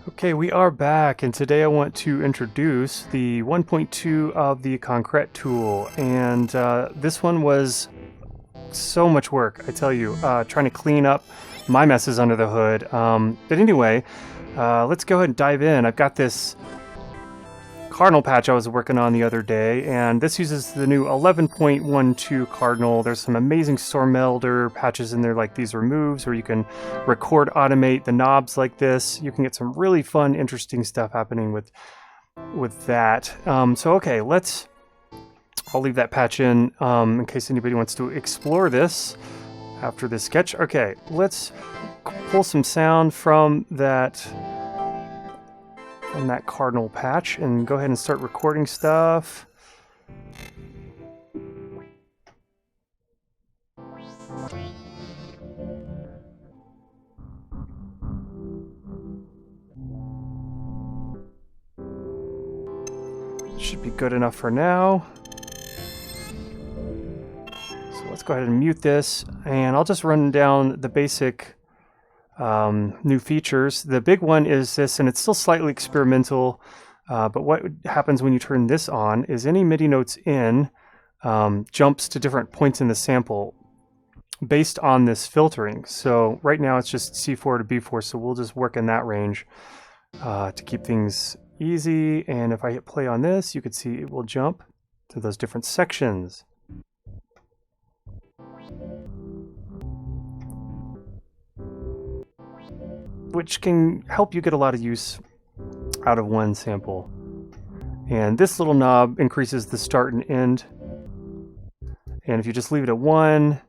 Okay, we are back, and today I want to introduce the 1.2 of the Concrete tool, and this one was so much work, I tell you, trying to clean up my messes under the hood. But anyway, let's go ahead and dive in. I've got this cardinal patch I was working on the other day, and this uses the new 11.12 cardinal. There's some amazing storm melder patches in there, like these removes, where you can record automate the knobs like this. You can get some really fun, interesting stuff happening with that. Okay, I'll leave that patch in case anybody wants to explore this after this sketch. Okay, let's pull some sound from that cardinal patch and go ahead and start recording stuff. Should be good enough for now. So let's go ahead and mute this, and I'll just run down the basic new features. The big one is this, and it's still slightly experimental, but what happens when you turn this on is any MIDI notes in jumps to different points in the sample based on this filtering. So right now it's just C4 to B4, so we'll just work in that range to keep things easy. And if I hit play on this, you can see it will jump to those different sections. Which can help you get a lot of use out of one sample. And this little knob increases the start and end. And if you just leave it at 1,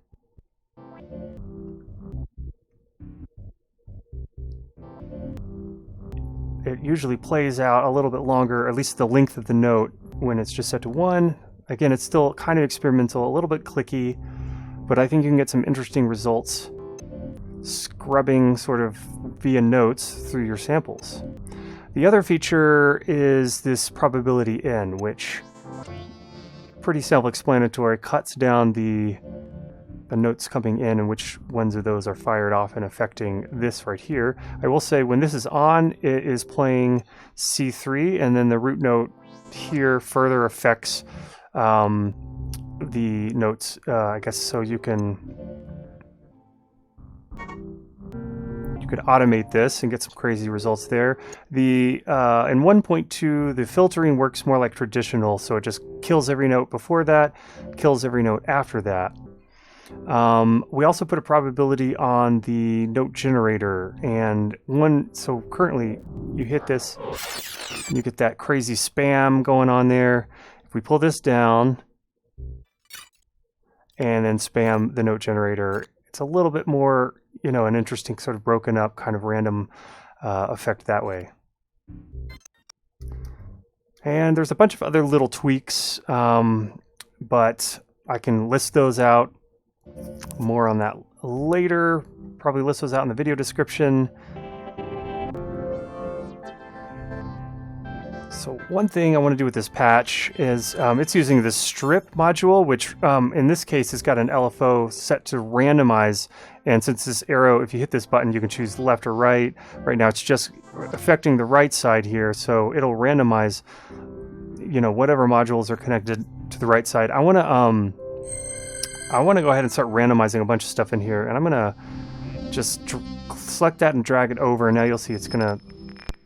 it usually plays out a little bit longer, at least the length of the note, when it's just set to 1. Again, it's still kind of experimental, a little bit clicky, but I think you can get some interesting results scrubbing sort of via notes through your samples. The other feature is this probability in, which, pretty self-explanatory, cuts down the notes coming in and which ones of those are fired off and affecting this right here. I will say when this is on, it is playing C3, and then the root note here further affects the notes, I guess, so you could automate this and get some crazy results there. In 1.2, the filtering works more like traditional, so it just kills every note before that, kills every note after that. We also put a probability on the note generator, and so currently you hit this, you get that crazy spam going on there. If we pull this down and then spam the note generator, it's a little bit more, an interesting sort of broken up kind of random effect that way. And there's a bunch of other little tweaks, but I can list those out. More on that later. Probably list those out in the video description. So one thing I want to do with this patch is it's using this strip module, which in this case has got an LFO set to randomize. And since this arrow, if you hit this button, you can choose left or right. Right now it's just affecting the right side here, so it'll randomize, whatever modules are connected to the right side. I want to go ahead and start randomizing a bunch of stuff in here, and I'm going to just select that and drag it over, and now you'll see it's going to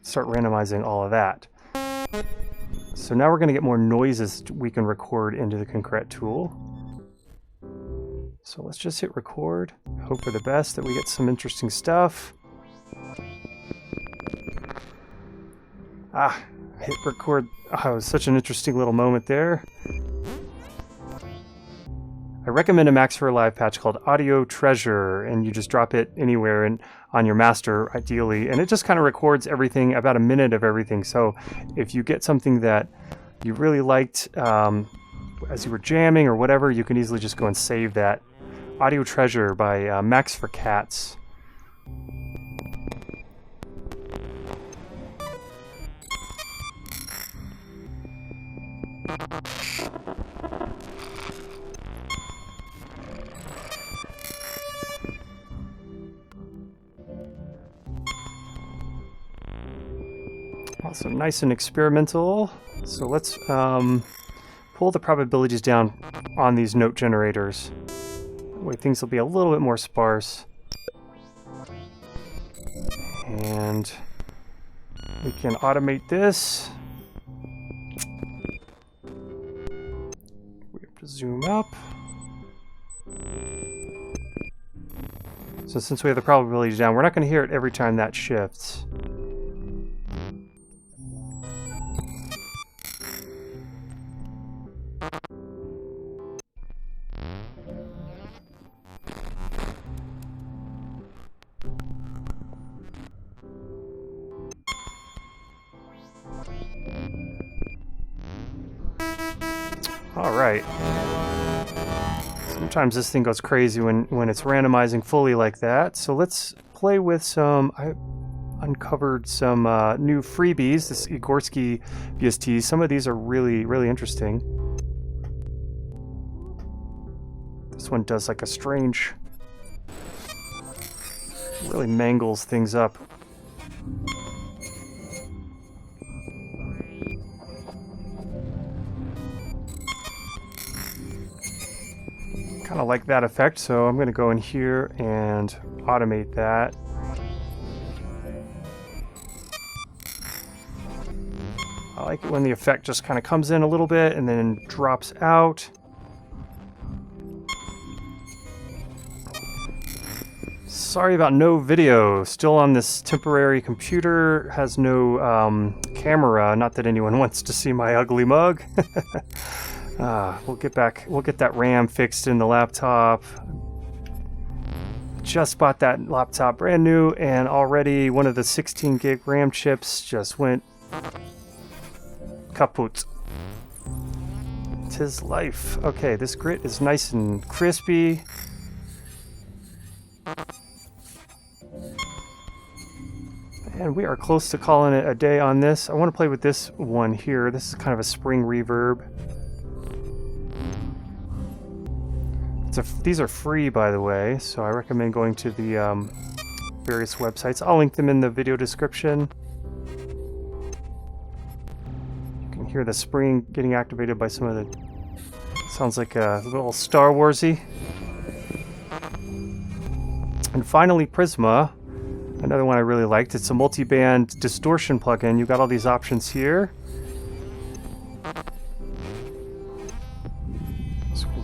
start randomizing all of that. So now we're going to get more noises we can record into the Concrete tool. So let's just hit record, hope for the best that we get some interesting stuff. Hit record. Oh, it was such an interesting little moment there. I recommend a Max for a Live patch called Audio Treasure, and you just drop it anywhere and on your master, ideally, and it just kind of records everything, about a minute of everything. So if you get something that you really liked as you were jamming or whatever, you can easily just go and save that. Audio Treasure by Max for Cats. Also nice and experimental. So let's pull the probabilities down on these note generators. That way things will be a little bit more sparse. And we can automate this. We have to zoom up. So since we have the probabilities down, we're not going to hear it every time that shifts. All right. Sometimes this thing goes crazy when it's randomizing fully like that. So let's play with some... I uncovered some new freebies, this Igorski VST. Some of these are really, really interesting. This one does like a strange... really mangles things up. Kind of like that effect, so I'm going to go in here and automate that. I like it when the effect just kind of comes in a little bit and then drops out. Sorry about no video. Still on this temporary computer, has no camera. Not that anyone wants to see my ugly mug. We'll get that RAM fixed in the laptop. Just bought that laptop brand new, and already one of the 16 gig RAM chips just went kaput. 'Tis life. Okay, this grit is nice and crispy. And we are close to calling it a day on this. I want to play with this one here. This is kind of a spring reverb. These are free, by the way, so I recommend going to the various websites. I'll link them in the video description. You can hear the spring getting activated by some of the... Sounds like a little Star Warsy. And finally, Prisma. Another one I really liked. It's a multi-band distortion plugin. You've got all these options here.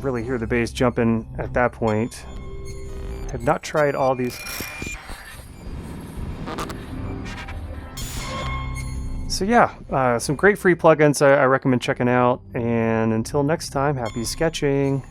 Really hear the bass jumping at that point. I have not tried all these. So yeah, some great free plugins I recommend checking out. And until next time, happy sketching.